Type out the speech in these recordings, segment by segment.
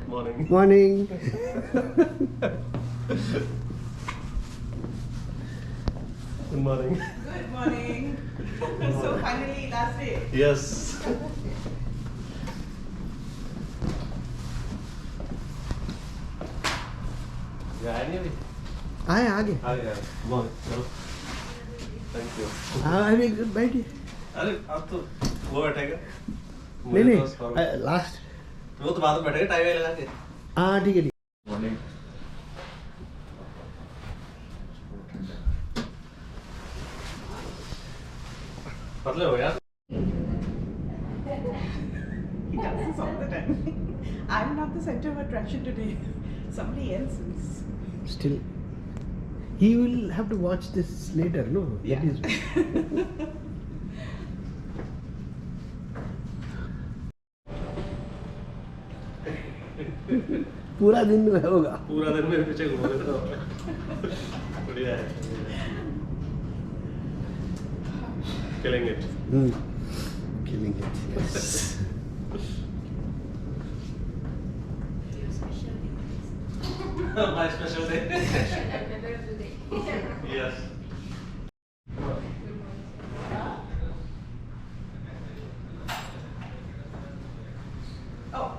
Morning. Morning. Good morning. Good morning. So finally last day. Yes. Yeah, anyway. आए आगे Yeah. Morning. चलो. Thank you. हाँ अभी बैठिए अरे अब तो वो बैठेगा. नहीं मुझे तो स्कॉल- नहीं लास्ट वो तो बाद में बैठेगा टाई वाई लगा के. हाँ ठीक है Morning. पतले हो यार. He does this all the time. I'm not the center of attraction today. Somebody else is. still he will have to watch this later no Yeah. that is पूरा दिन में होगा पूरा दिन मेरे पीछे घूमोगे तो बढ़िया है. Killing it. killing it yes. My special day. Yes. Oh.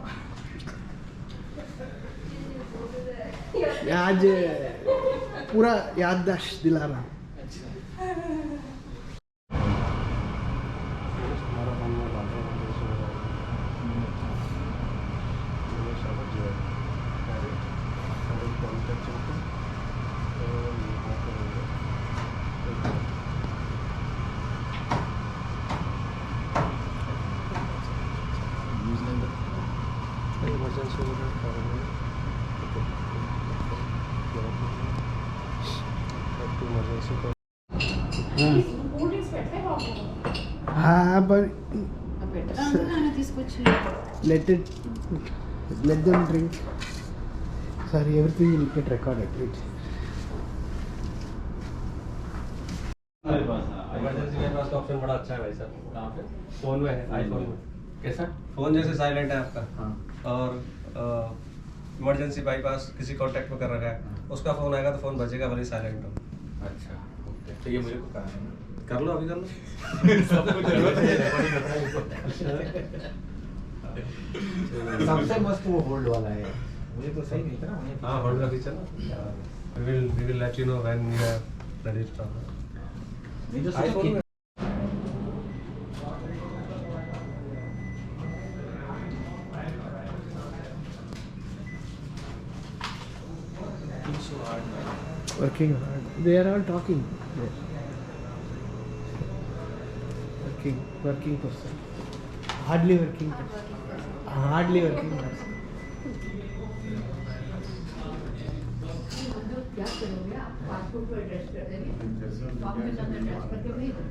आज पूरा याददाश्त दिला रहा हूँ हाँ पर let them drink sorry everything will get recorded wait emergency के पास का ऑप्शन बड़ा अच्छा है भाई साहब. कहाँ पे? फोन में है, आईफोन में. कैसा? फोन जैसे साइलेंट है आपका. हाँ. और इमरजेंसी बाईपास किसी कांटेक्ट में कर रखा है. उसका फोन आएगा तो फोन बजेगा भले साइलेंट हो. अच्छा. ओके. तो ये मुझे को करना है. कर लो अभी कर लो. सब कुछ जरूरत है. सबसे मस्त वो होल्ड वाला है मुझे तो सही नहीं था ना हाँ होल्ड का फीचर ना. We will let you know when we are ready to talk. नहीं तो iPhone में working hard they are all talking working person hardly working person क्या करोगे आप पासपोर्ट पर एड्रेस कर देंगे फॉर्म में जाकर एड्रेस करके भेज दो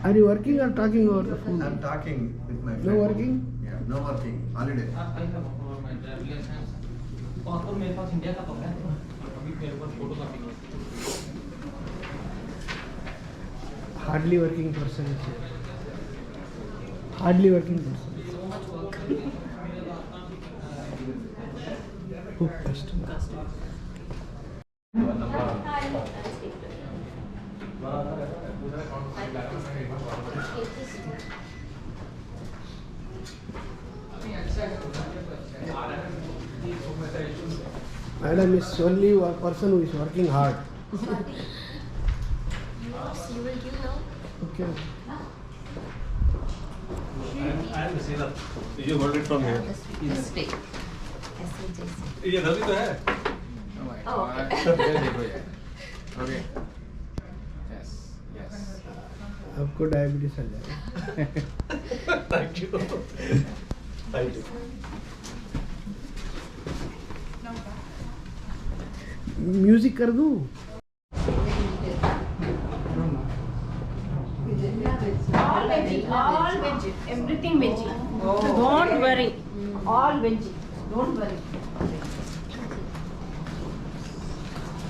are you working or talking over the phone I'm talking with my friend. no working Yeah, no working. Holiday. Passport मेरे पास इंडिया का पकड़ा है अभी मेरे पास फोटो कॉपी है hardly working person is here hardly working person so much work who customer Madam is only a person who is working hard. You will give now? Okay. I am receiver. You hold it from here. This way. ऐसे जैसे. ये घर भी तो है. Oh, okay. Okay yes yes आपको diabetes आ जाएगा. Thank you. Thank you. Music कर दूं? All veggie, all veggie, everything veggie. Don't worry. All veggie. Don't worry.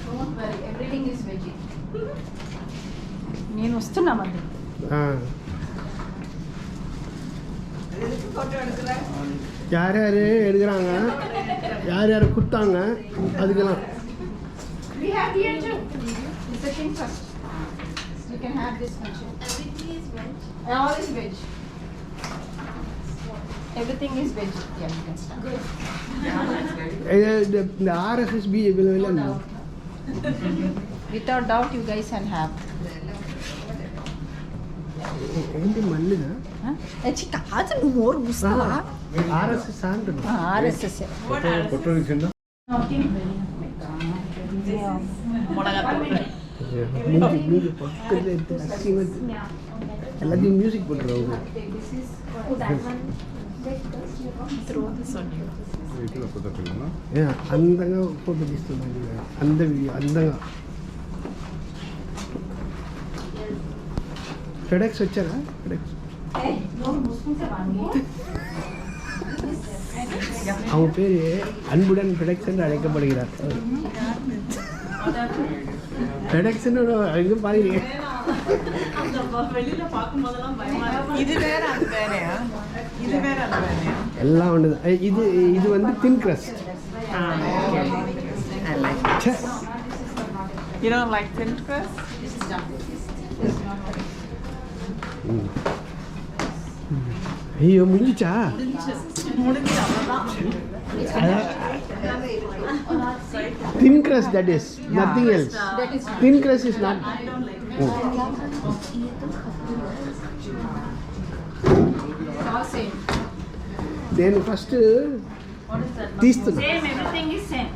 Don't worry. Everything is veggie. నేను వస్తున్నా మళ్ళీ ఆ. photo எடுக்கிறேன். யார் யார் எடுக்கிறாங்க, யார் யார் கொடுத்தாங்க, அதுக்கெல்லாம் We have here too. It's the thing first. You can have this one too. Everything is veg. All is veg. Everything is veg. Yeah, you can start. Good. இந்த ஆர்எஸ்எஸ் பிஜேபியில் இல்லை. Without doubt, you guys can have. ఏంటి మళ్ళీనా కాదు నువ్వు మోర్ ముస్తావా RSS అంటున్నా. ఆర్ఎస్ఎస్ ఫోటో తీసిందా? மியூசிக் பக்கத்தில் எல்லாத்தையும் மியூசிக் பண்ணுறவங்க. అందంగా ఫోటో తీస్తున్నాను, అందంగా. ఫెడెక్స్ వచ్చారా? ఫెడెక్స్ அவன் பேர் அன்புடன் ஃபெடெக்ஸ் என்று அழைக்கப்படுகிறார். ஃபெடெக்ஸ்ன்னு எங்கே பாருங்க. வெளியில பார்க்கும்போதெல்லாம் பயமா இருக்கு. இது வேற அது வேறயா? இது வேற அது வேறயா? எல்லாம் ஒன்று தான். இது வந்து தின் crust. I like it. You don't like thin crust? ஐயோ முடிஞ்சிச்சா? முடிஞ்சு அவ்வளோதான். தின் crust, that is nothing else. Thin crust is not. I don't like it. all same. నేను ఫస్ట్ తీస్తున్నా. Same, everything is same.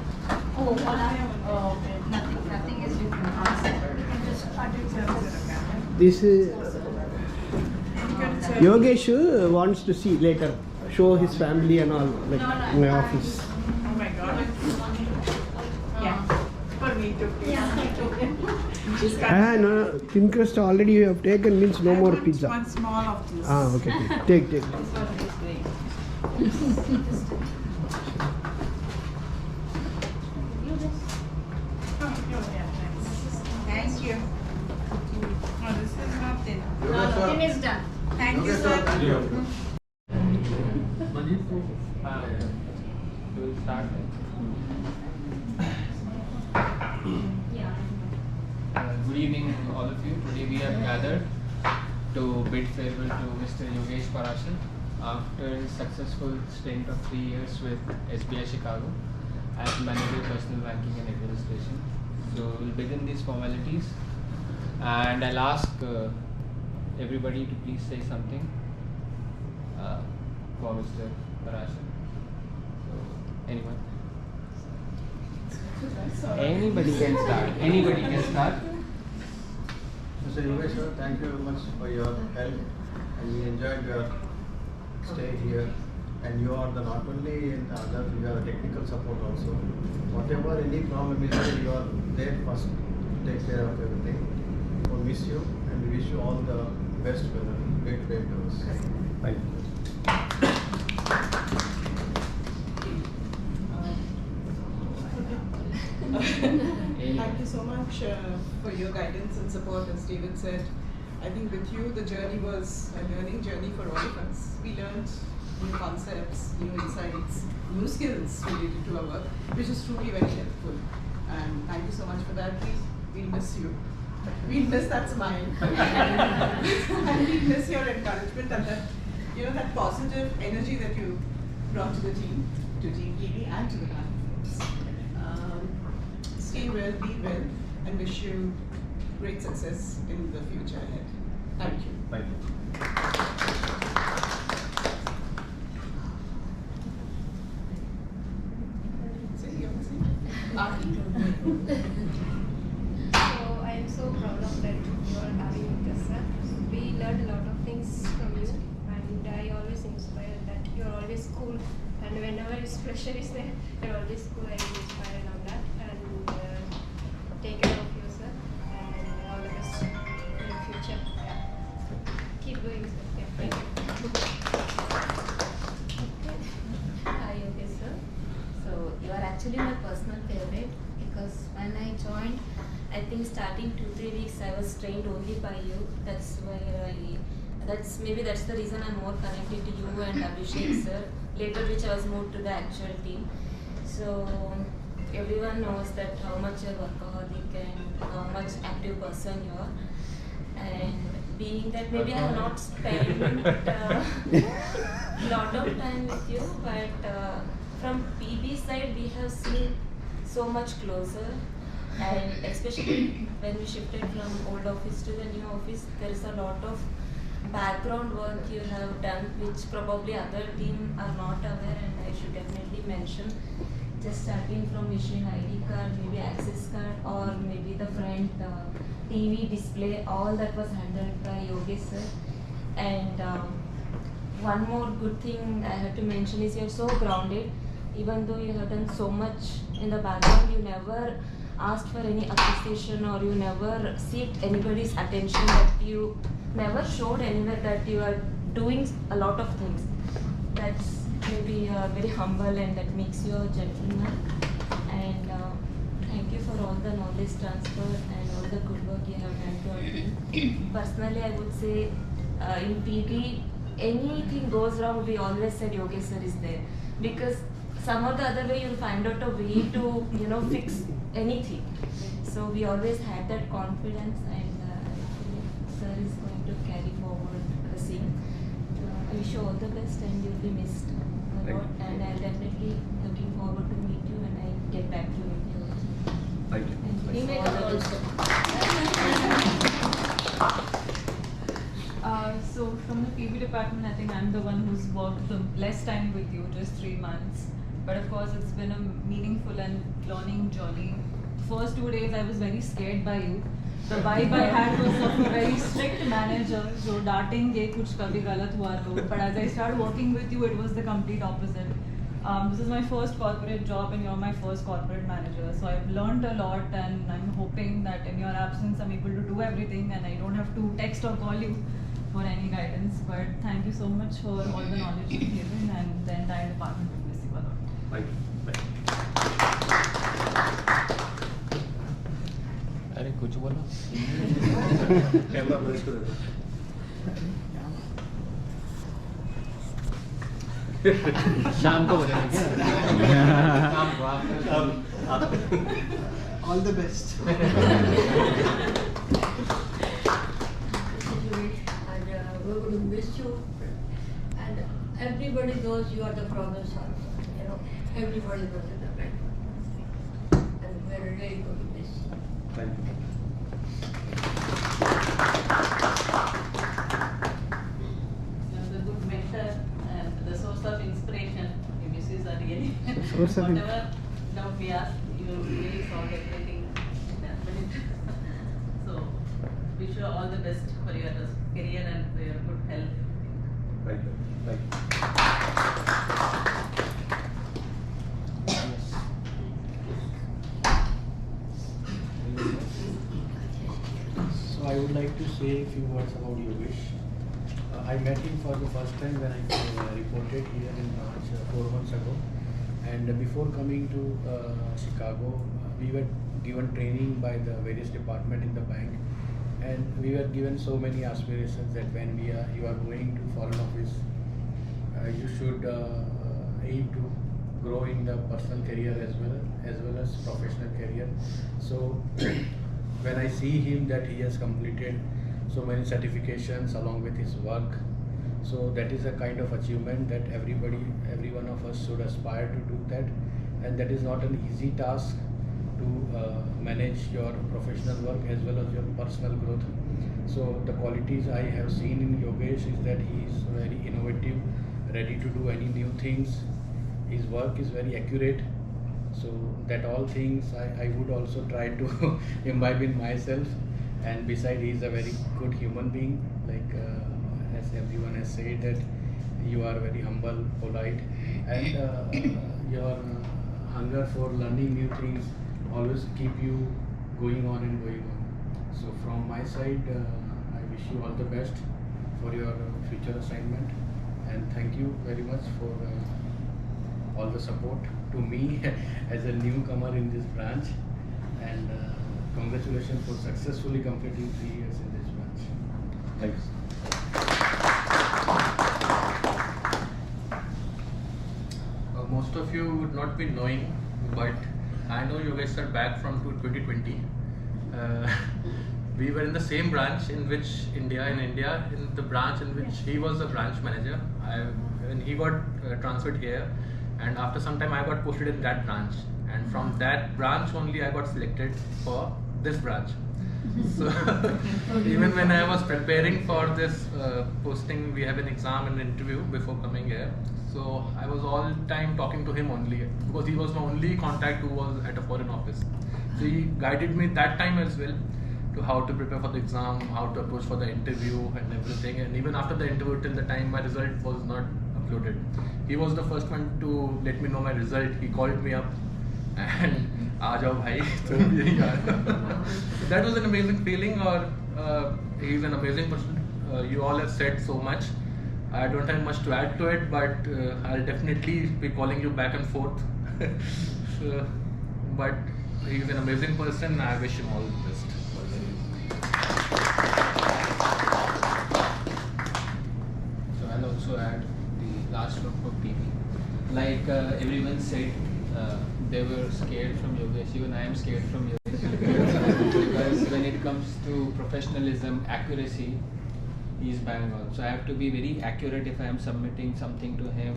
Oh, okay. Nothing is different. All same. This Yogesh wants to see later, show his family and all, like in my office. Oh my god. Yeah. For me too, please. No, thin crust already you have taken, means no more pizza. One small of this. Okay. Take. Thank you. Oh, this is not thin. Nothing is done. Thank you, sir. We'll start. Good evening, all of you. Today we have gathered to bid farewell to Mr. Yogesh Parashar after his successful stint of 3 years with SBI Chicago as manager personal banking and administration. So we'll begin these formalities, and I'll ask everybody to please say something for Mr. Parashar. So anyone? Anybody can start. Mr. Yogesh, sir, thank you very much for your help, and we enjoyed your stay here. And you are not only in the other, you are a technical support also. Whatever any problem is there, you are there first to take care of everything. We miss you, and we wish you all the best for the great endeavors. Thank you. Thank you so much for your guidance and support. As David said, I think with you the journey was a learning journey for all of us. We learned new concepts, new insights, new skills related to our work, which is truly very helpful. And thank you so much for that. We'll miss you. We'll miss that smile. And we'll miss your encouragement and that, that positive energy that you brought to the team, to Team ED and to the candidates. Stay well, be well, and wish you great success in the future ahead. Thank you. Thank you. So I am so proud of that you are having with us, sir. We learned a lot of things from you, and I always inspire that you are always cool, and whenever pressure is there, you are always cool. I am inspired on that, and take care of yourself, and all the best in the future. Keep going, sir. Yeah, thank you. Hi, okay, sir. So you are actually my personal favorite because when I joined, I think starting 2-3 weeks I was trained only by you. That's why I that's the reason I'm more connected to you and Abhishek sir. Later, which I was moved to the actual team. So everyone knows that how much a workaholic and how much active person you are. And being that maybe I have not spent lot of time with you, but from PB side we have seen so much closer. And especially when we shifted from old office to the new office, there is a lot of background work you have done which probably other team are not aware, and I should definitely mention. Just starting from issuing ID card, maybe access card, or maybe the front TV display, all that was handled by Yogesh sir. And one more good thing I have to mention is you are so grounded. Even though you have done so much in the background, you never asked for any appreciation, or you never seeked anybody's attention, that you never showed anywhere that you are doing a lot of things. That's maybe you are very humble, and that makes you a gentleman. And thank you for all the knowledge transfer and all the good work you have done to our team. Personally, I would say in PB, anything goes wrong, we always said Yogesh sir is there, because some or the other way you'll find out a way to fix anything. So we always had that confidence, and sir is going to carry forward the same. I wish you all the best, and you'll be missed a lot. And I'm definitely looking forward to meet you when I get back to India. Thank you. He may come also. So from the PB department, I think I'm the one who's worked the less time with you, just 3 months. But of course, it's been a meaningful and learning journey. The first 2 days, I was very scared by you. The vibe I had was of a very strict manager, जो डांटेंगे कुछ कभी गलत हुआ तो. But as I started working with you, it was the complete opposite. This is my first corporate job, and you're my first corporate manager. So I've learned a lot, and I'm hoping that in your absence, I'm able to do everything, and I don't have to text or call you for any guidance. But thank you so much for all the knowledge you've given, and the entire department will miss you a lot. Thank you. अरे कुछ बोलो. Camera press कर दो. शाम को बोलेंगे क्या? शाम को आप All the best. And we will miss you. And everybody knows you are the problem solver. Everybody knows in the bank. And we are really going to miss you. Thank you. You're the good mentor and the source of inspiration. Your misses are really Source of whatever doubt we ask, you really solve everything in a minute. So wish you all the best for your career and for your good health. Thank you. Thank you. So I would like to say a few words about Yogesh. I met him for the first time when I reported here in March 4 months ago. And before coming to Chicago, we were given training by the various departments in the bank. And we were given so many aspirations that when you are going to foreign office, you should aim to grow in the personal career as well as professional career. So when I see him that he has completed so many certifications along with his work, so that is a kind of achievement that every one of us should aspire to do that. And that is not an easy task to manage your professional work as well as your personal growth. So the qualities I have seen in Yogesh is that he is very innovative, ready to do any new things. His work is very accurate. So that all things I would also try to imbibe in myself. And besides, he is a very good human being. Like as everyone has said, that you are very humble, polite, and your hunger for learning new things always keep you going on and going on. So from my side, I wish you all the best for your future assignment, and thank you very much for all the support to me as a newcomer in this branch, and congratulations for successfully completing 3 years in this branch. Thanks. of you would not be knowing, but I know Yogesh sir back from 2020. We were in the same branch in India, in the branch in which he was the branch manager. When he got transferred here, and after some time I got posted in that branch, and from that branch only I got selected for this branch. So even when I was preparing for this posting, we have an exam and interview before coming here. So I was all time talking to him only, because he was my only contact who was at a foreign office. So he guided me that time as well to how to prepare for the exam, how to approach for the interview and everything. And even after the interview, till the time my result was not uploaded, he was the first one to let me know my result. He called me up and "Aajao bhai." That was an amazing feeling. Or he's an amazing person. You all have said so much. I don't have much to add to it, but I'll definitely be calling you back and forth. But he's an amazing person. I wish him all the best. So I'll also add the last one for PB. Like everyone said, they were scared from Yogesh. Even I am scared from Yogesh. Because when it comes to professionalism, accuracy, he's bang on. So I have to be very accurate if I am submitting something to him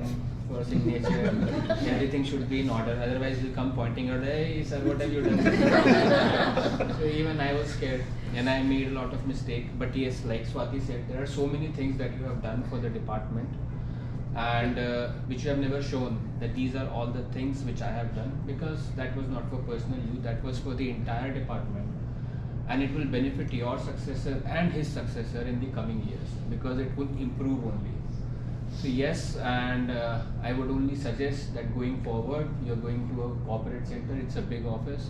for signature. Everything should be in order. Otherwise, he'll come pointing out, "Hey, sir, what have you done?" So even I was scared, and I made a lot of mistakes. But yes, like Swati said, there are so many things that you have done for the department, and which you have never shown, that these are all the things which I have done, because that was not for personal use, that was for the entire department. And it will benefit your successor and his successor in the coming years, because it will improve only. So yes, and I would only suggest that going forward, you're going to a corporate center, it's a big office.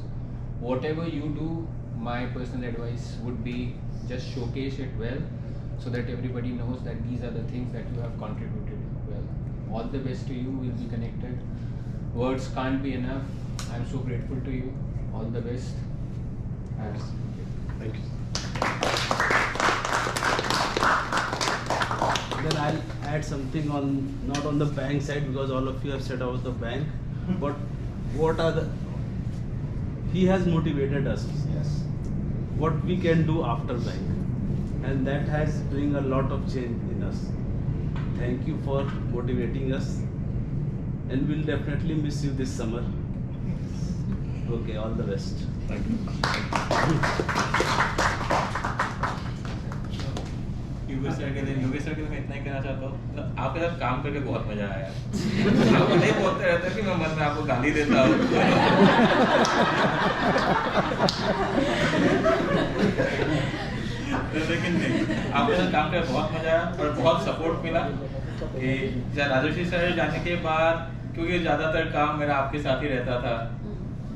Whatever you do, my personal advice would be just showcase it well, so that everybody knows that these are the things that you have contributed well. All the best to you, we'll be connected. Words can't be enough. I'm so grateful to you. All the best. And Thank you. Then I'll add something on, not on the bank side, because all of you have said about the bank, but what are the, he has motivated us. Yes. What we can do after bank, and that has bring a lot of change in us. Thank you for motivating us, and we'll definitely miss you this summer. Okay, all the best. Thank you. Yogesh sir के लिए मैं इतना ही कहना चाहता हूँ, आपके साथ काम करके बहुत मजा आया। आप नहीं बोलते रहते कि मैं मन में आपको गाली देता हूँ। लेकिन नहीं, आपके साथ काम करके बहुत मजा आया और बहुत सपोर्ट मिला। राजश्री सर जाने के बाद, क्योंकि ज़्यादातर काम मेरा आपके साथ ही रहता था,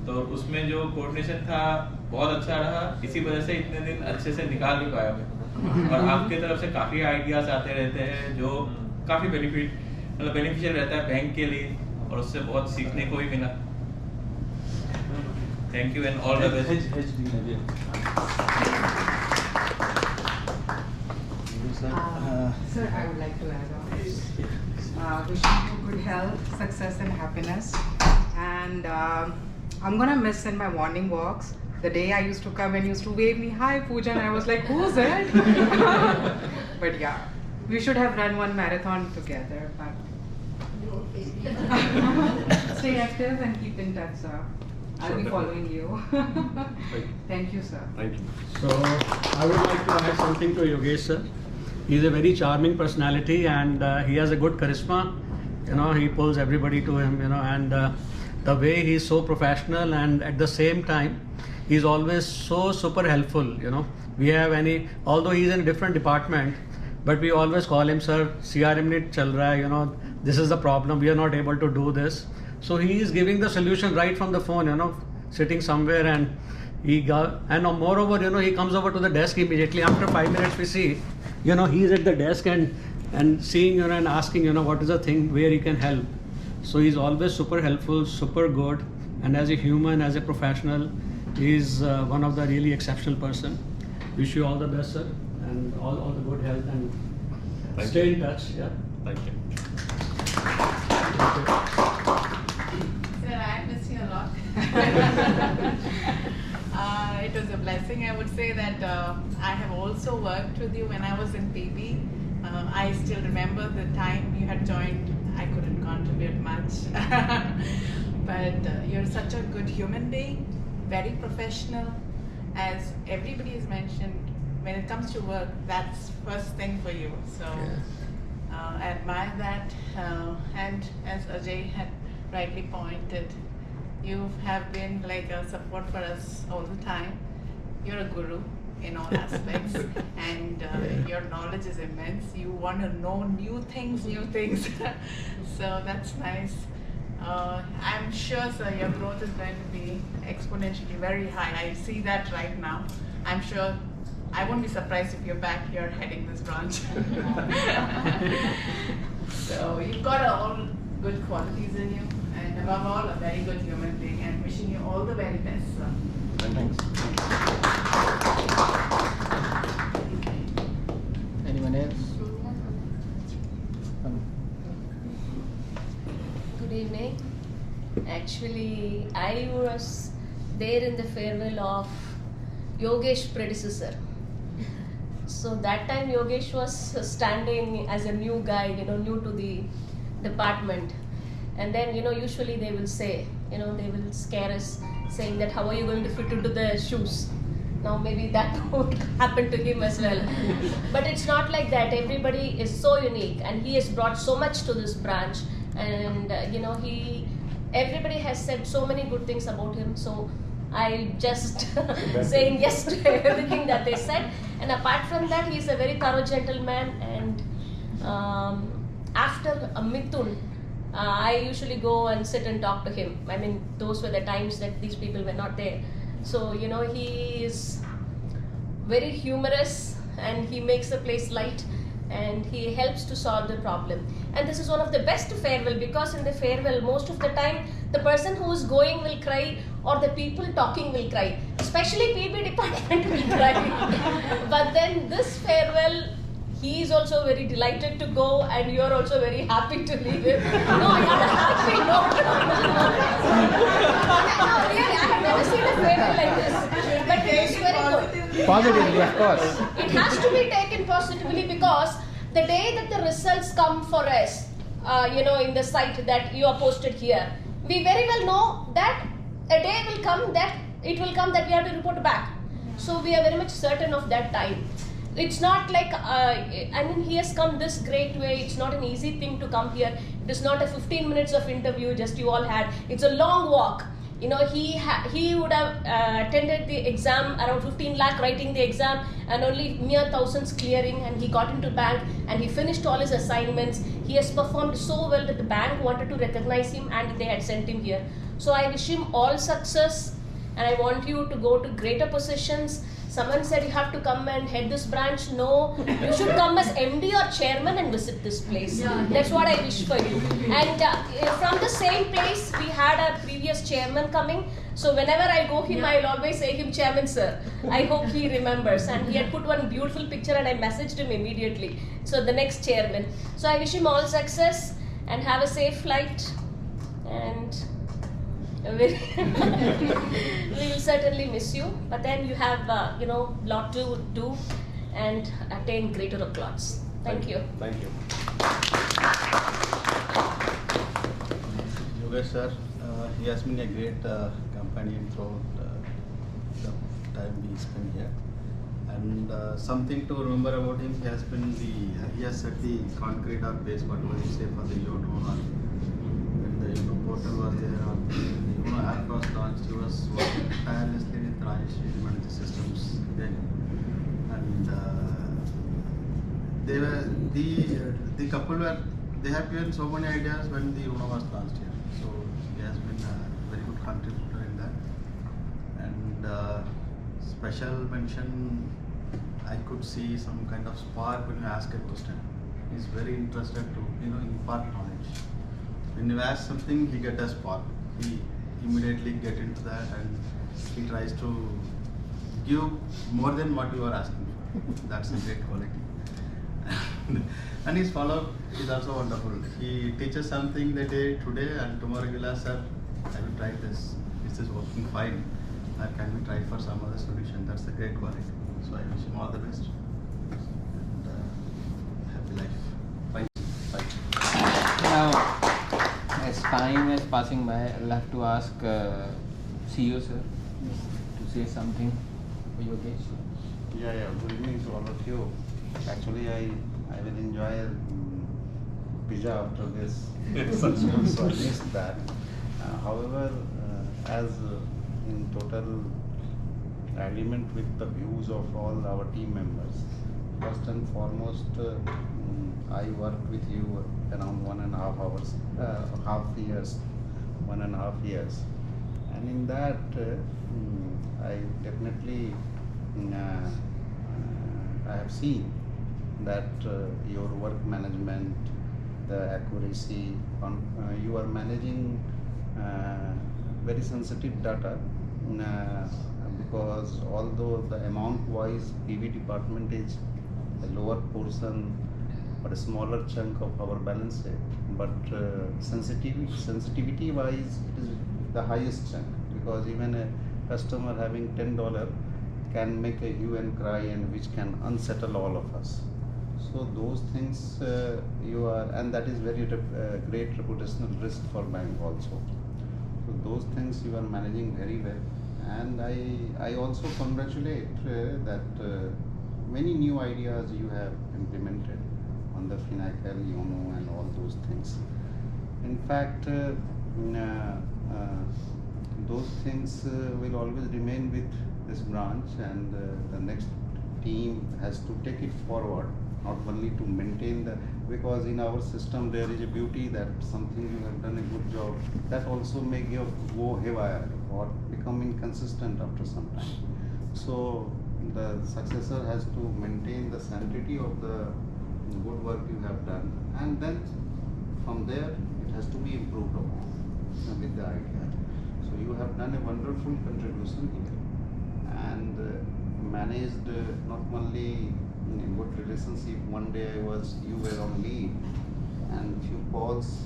तो उसमें जो कोऑर्डिनेशन था बहुत अच्छा रहा। इसी वजह से इतने दिन अच्छे से निकाल नहीं पाया मैं। और आपके तरफ से काफ़ी आइडियाज़ आते रहते हैं जो काफ़ी बेनिफिशियल रहता है बैंक के लिए, और उससे बहुत सीखने को भी मिला। Thank you and all the best. Sir, I would like to add on. Wishing you good health, success and happiness. And I'm gonna miss in my morning walks. The day I used to come and used to wave me, "Hi Pooja," and I was like, "Who's it?" But yeah, we should have run one marathon together. But stay active and keep in touch, sir. I'll be following you. Thank you, sir. Thank you. So I would like to add something to Yogesh sir. He's a very charming personality, and he has a good charisma. You know, he pulls everybody to him. You know, and the way he's so professional, and at the same time, he's always so super helpful. You know, we have although he's in a different department, but we always call him, "Sir, CRM nahi chal raha hai, you know, this is the problem, we are not able to do this." So he is giving the solution right from the phone, you know, sitting somewhere, and moreover, you know, he comes over to the desk immediately. After 5 minutes we see, you know, he's at the desk and seeing, you know, and asking, you know, what is the thing where he can help. So he's always super helpful, super good, and as a human, as a professional, he's one of the really exceptional person. Wish you all the best, sir, and all the good health, and stay in touch. Yeah. Thank you. Thank you. It was a blessing. I would say that I have also worked with you when I was in PB. I still remember the time you had joined. I couldn't contribute much. But you're such a good human being, very professional. As everybody has mentioned, when it comes to work, that's first thing for you. So I admire that. And as Ajay had rightly pointed, you have been like a support for us all the time. You're a guru in all aspects, and your knowledge is immense. You want to know new things. So that's nice. I'm sure, sir, your growth is going to be exponentially very high. I see that right now. I'm sure. I won't be surprised if you're back here heading this branch. So you've got all good qualities in you, and above all, a very good human being. And wishing you all the very best, sir. Thanks. Anyone else? Good evening. Actually, I was there in the farewell of Yogesh predecessor. So that time Yogesh was standing as a new guy, new to the department. And then, usually they will say, they will scare us saying that how are you going to fit into the shoes? Now maybe that would happen to him as well. But it's not like that. Everybody is so unique and he has brought so much to this branch. And, everybody has said so many good things about him. So I just saying yes to everything that they said. And apart from that, he's a very thorough gentleman. And after Mithun, I usually go and sit and talk to him. I mean, those were the times that these people were not there. So, he is very humorous and he makes the place light and he helps to solve the problem. And this is one of the best farewell, because in the farewell, most of the time, the person who is going will cry or the people talking will cry. Especially PB department will cry. But then this farewell, he is also very delighted to go and you are also very happy to leave him. No, you are happy. No, really, I have never seen a farewell like this. But it is very good. Positively, of course. It has to be taken positively, because the day that the results come for us, in the site that you are posted here, we very well know that a day will come that we have to report back. So we are very much certain of that time. It's not like, he has come this great way. It's not an easy thing to come here. It is not a 15 minutes of interview just you all had. It's a long walk. He would have attended the exam, around 15 lakh writing the exam, and only mere thousands clearing, and he got into bank and he finished all his assignments. He has performed so well that the bank wanted to recognize him and they had sent him here. So I wish him all success and I want you to go to greater positions. Someone said you have to come and head this branch. No, you should come as MD or chairman and visit this place. That's what I wish for you. And from the same place, we had our previous chairman coming. So whenever I go him, I'll always say him, Chairman sir. I hope he remembers. And he had put one beautiful picture and I messaged him immediately. So the next chairman. So I wish him all success and have a safe flight. And we will certainly miss you, but then you have lot to do and attain greater applause. Thank you. Thank you. Yogesh sir, he has been a great companion throughout the time we spent here. And something to remember about him, he has set the concrete or base, whatever you say, for the YONO. When the YONO portal was there, or the YONO app was launched, he was working tirelessly with Rajesh to manage the systems then. And the couple they have given so many ideas when the YONO was launched here. So he has been a very good contributor in that. And special mention, I could see some kind of spark when you ask a question. He's very interested to impart knowledge. When you ask something, he gets a spark. He immediately get into that and he tries to give more than what you are asking for. That's a great quality. And his follow-up is also wonderful. He teaches something today and tomorrow he will ask, sir, I will try this. this is working fine, can we try for some other solution? That's a great quality. So I wish him all the best and happy life. Thank you. Now, as time is passing by, I'll have to ask CEO sir to say something for Yogesh. Yeah. Good evening to all of you. Actually, I will enjoy pizza after this session, so I missed that. However, as in total agreement with the views of all our team members, first and foremost, I worked with you around 1.5 years, and in that I definitely I have seen that your work management, the accuracy, you are managing very sensitive data because although the amount wise PV department is a lower portion or a smaller chunk of our balance sheet, but sensitivity wise it is the highest chunk, because even a customer having $10 can make a hue and cry and which can unsettle all of us. So those things you are, and that is very great reputational risk for bank also. So those things you are managing very well, and I also congratulate that many new ideas you have implemented on the Finacle, YONO and all those things. In fact, those things will always remain with this branch, and the next team has to take it forward, not only to maintain the, because in our system there is a beauty that something you have done a good job, that also may go haywire or become inconsistent after some time. So the successor has to maintain the sanctity of the good work you have done, and then from there it has to be improved upon with the idea. So you have done a wonderful contribution here, and managed not only in a good relationship. One day you were on leave, and few calls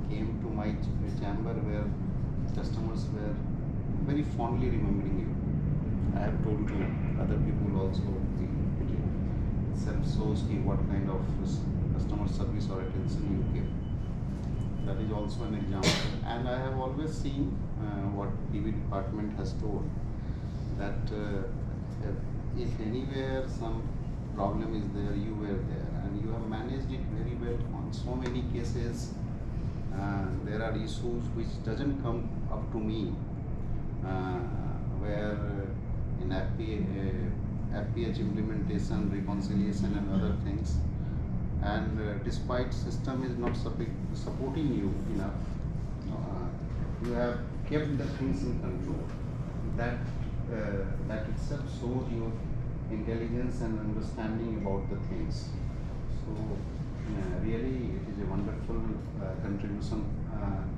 came to my chamber where customers were very fondly remembering you. I have told to other people also, it self-shows what kind of customer service or attention you give. That is also an example. And I have always seen what PV department has told, that if anywhere some problem is there, you were there, and you have managed it very well on so many cases. There are issues which doesn't come up to me, where in FPH implementation, reconciliation and other things, and despite system is not supporting you enough, you have kept the things in control. That itself shows your intelligence and understanding about the things. So really it is a wonderful contribution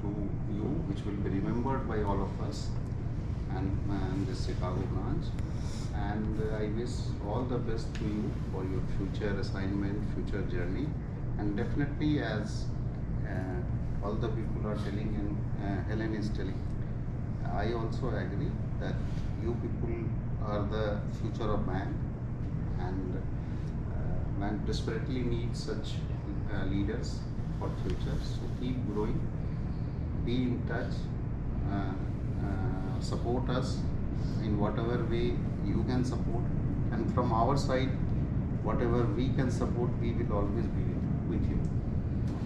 to you, which will be remembered by all of us and this Chicago branch. And I wish all the best to you for your future assignment, future journey. And definitely, as all the people are telling and Helen is telling, I also agree that you people are the future of bank, and bank desperately needs such leaders for future. So keep growing, be in touch, support us in whatever way you can support, and from our side, whatever we can support, we will always be with you.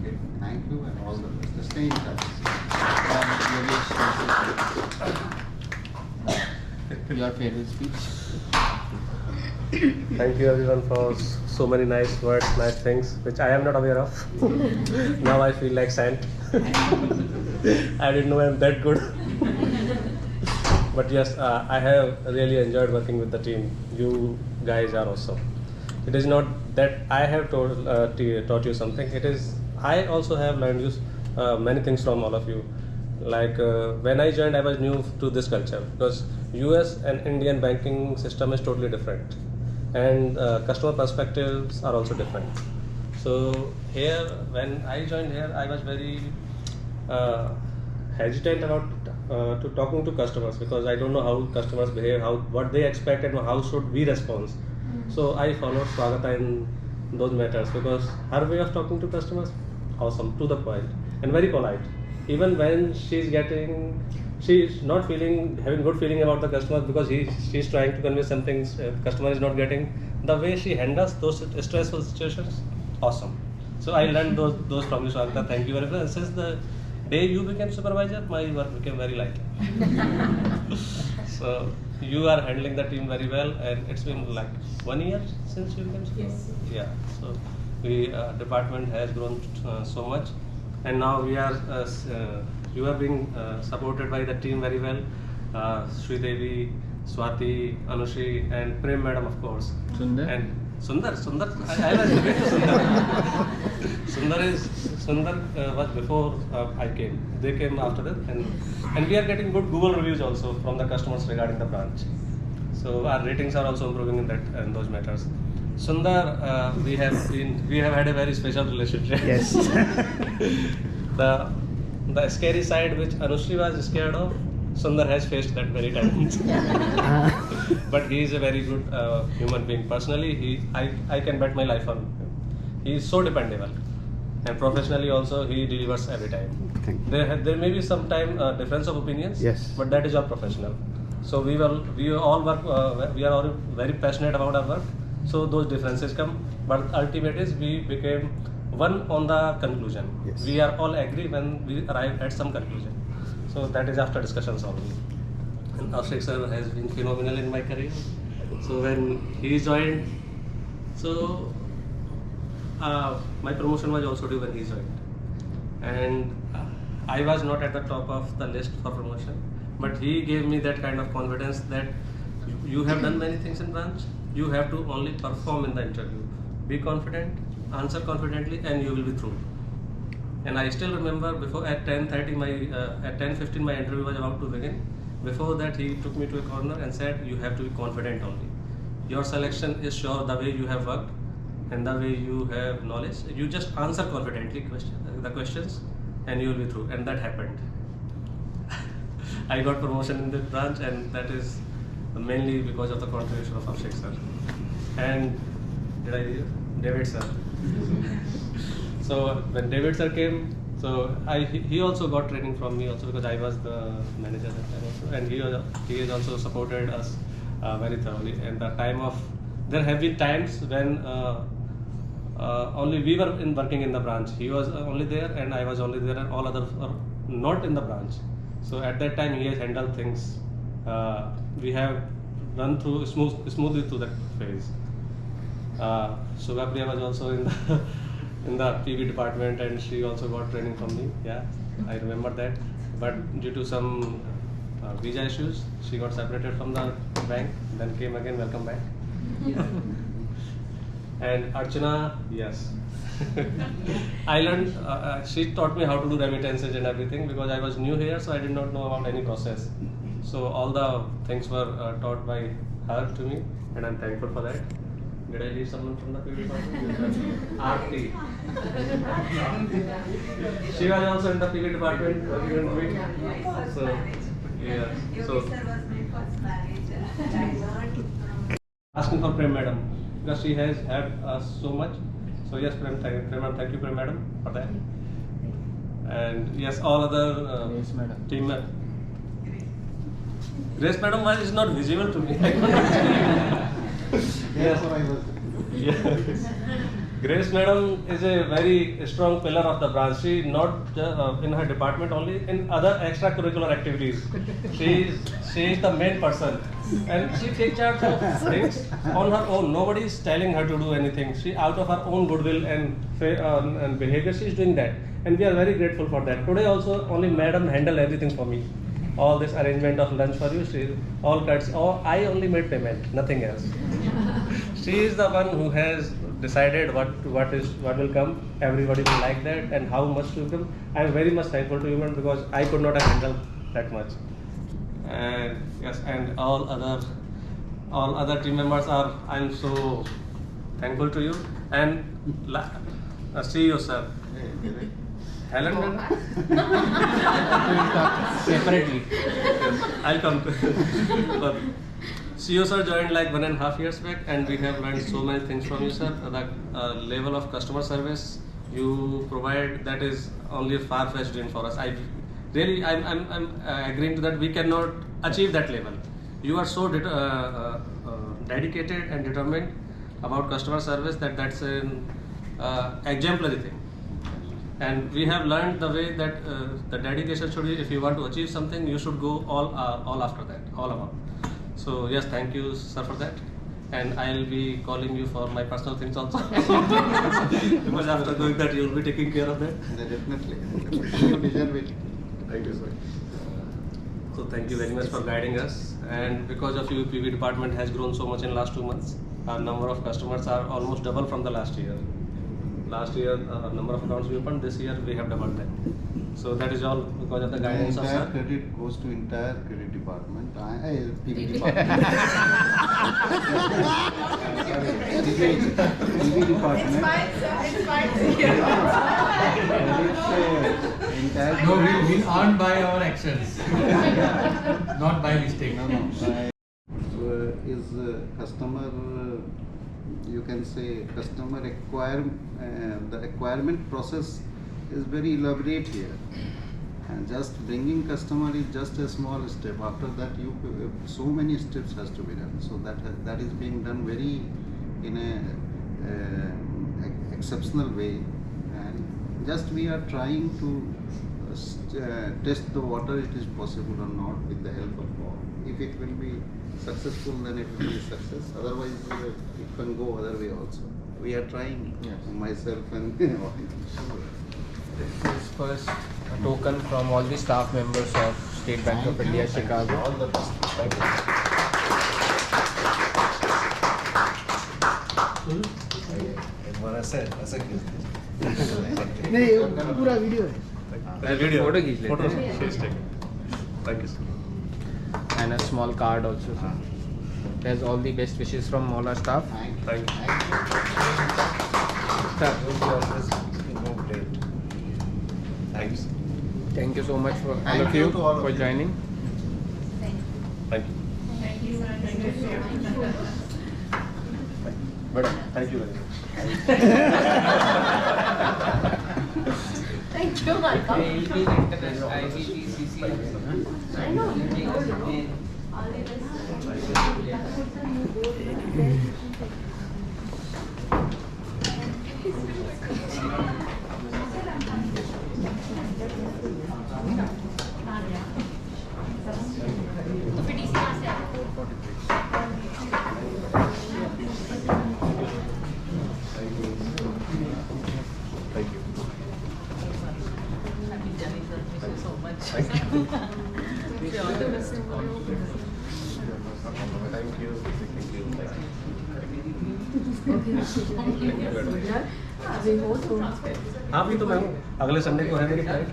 Okay, thank you and all the best. Stay in touch. Your favorite speech? Thank you everyone for so many nice words, nice things, which I am not aware of. Now I feel like saint. I didn't know I'm that good. But yes, I have really enjoyed working with the team. You guys are awesome. It is not that I have taught you something. It is I also have learned many things from all of you. Like when I joined, I was new to this culture, because US and Indian banking system is totally different, and customer perspectives are also different. So here, when I joined here, I was very hesitant about to talking to customers, because I don't know how customers behave, what they expect, and how should we respond. So I followed Swagata in those matters, because her way of talking to customers, awesome, to the point, and very polite. Even when she's not having good feeling about the customers, because she's trying to convey something customer is not getting. The way she handles those stressful situations, awesome. So I learned those from you, Swagata. Thank you very much. And since the day you became supervisor, my work became very light. So you are handling the team very well, and it's been like 1 year since you became supervisor. Yes. Yeah. So the department has grown so much, and now we are you are being supported by the team very well. Sri Devi, Swati, Anushi, and Prem Madam, of course. Sundar. And Sundar, I was looking to Sundar. Sundar was before I came. They came after that, and we are getting good Google reviews also from the customers regarding the branch. So our ratings are also improving in those matters. Sundar, we have had a very special relationship. Yes. The scary side which Anushri was scared of, Sundar has faced that very times. But he is a very good human being. Personally, I can bet my life on him. He is so dependable, and professionally also he delivers every time. There may be some time difference of opinions, yes, but that is our professional. So we all work. We are all very passionate about our work. So those differences come, but ultimately we became one on the conclusion. Yes. We are all agree when we arrive at some conclusion. So that is after discussions only. And Ashik sir has been phenomenal in my career. So when he joined, so my promotion was also due when he joined, and I was not at the top of the list for promotion, but he gave me that kind of confidence that you have done many things in branch. You have to only perform in the interview. Be confident, answer confidently, and you will be through. And I still remember before at 10:30 at 10:15 my interview was about to begin. Before that he took me to a corner and said, you have to be confident only. Your selection is sure the way you have worked and the way you have knowledge. You just answer confidently the questions and you will be through. And that happened. I got promotion in the branch, and that is mainly because of the contribution of Abhishek sir. And David sir. So when David sir came, so he also got training from me also, because I was the manager at that time also, and he has also supported us very thoroughly. And there have been times when only we were working in the branch. He was only there and I was only there, and all others are not in the branch. So at that time he has handled things. We have run through smoothly through that phase. Sugapriya was also in the PV department, and she also got training from me. Yeah, I remember that. But due to some visa issues, she got separated from the bank. Then came again. Welcome back. And Archana, yes. I learned. She taught me how to do remittances and everything, because I was new here, so I did not know about any process. So all the things were taught by her to me, and I'm thankful for that. Did I leave someone from the PV department? Aarti. She was also in the PV department working with me. So, yeah. So, asking for Prem Madam, because she has helped us so much. So yes, thank you Prem Madam for that. And yes, all other team members. Grace Madam is not visible to me. Yes. Yes. Grace Madam is a very strong pillar of the branch. She not in her department only, in other extracurricular activities. She is the main person, and she takes charge of things on her own. Nobody is telling her to do anything. She out of her own goodwill and behavior, she is doing that, and we are very grateful for that. Today also only Madam handle everything for me. All this arrangement of lunch for you, all cuts. I only made payment, nothing else. She is the one who has decided what will come. Everybody will like that, and how much to come. I am very much thankful to you, because I could not have handled that much. And yes, and all other team members are. I am so thankful to you. And CEO sir Thailand में separately. I'll come to but CEO sir joined like 1.5 years back, and we have learned so many things from you, sir. The level of customer service you provide, that is only a far-fetched dream for us. I'm agreeing to that. We cannot achieve that level. You are so dedicated and determined about customer service that's an exemplary thing. And we have learned the way that the dedication should be, if you want to achieve something, you should go all after that, all about. So yes, thank you, sir, for that. And I'll be calling you for my personal things also. Because after doing that, you'll be taking care of that. Definitely. Thank you, sir. So thank you very much for guiding us. And because of you, PV department has grown so much in last 2 months. Our number of customers are almost double from the last year. Last year, number of accounts we opened. This year, we have doubled that. So that is all because of the guidance of entire sir. credit goes to entire credit department. PV department. PV department. It's fine, sir. It's fine. Entire No, we earn by our actions, not by mistake. Is customer, you can say customer the acquirement process is very elaborate here, and just bringing customer is just a small step. After that, so many steps has to be done. So that is being done very in a exceptional way, and just we are trying to test the water, it is possible or not with the help of God. If it will be successful, then it will be a success. Otherwise, it can go other way also. We are trying, myself and This is first a token from all the staff members of State Bank of India, Chicago. All the best. Thank you. नहीं ये पूरा video है. Photo खींच लेते हैं. Thank you, sir. And a small card also. There's all the best wishes from all our staff. Thank you. Thanks. Thank you so much for all of you for joining. Thank you. Madam, thank you very much. Thank you, Malcolm. I know. हाँ भी तो मैं हूँ. अगले Sunday को है मेरी flight.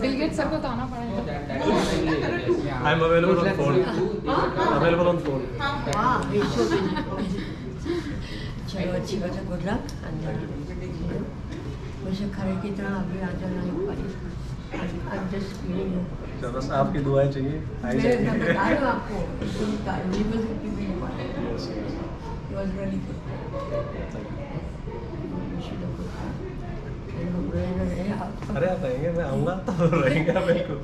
Bill Gates sir को तो आना पड़ेगा. I am available on phone. Available on phone. चलो अच्छी बात है. Good luck. मुझे खरे की तरह अभी आ जाना नहीं पाई. बस आपकी दुआएं चाहिए. मैं बता रही हूँ आपको. यूनिवर्सिटी में it was really good. अरे आप रहेंगे, मैं आऊँगा तो रहेंगे बिल्कुल.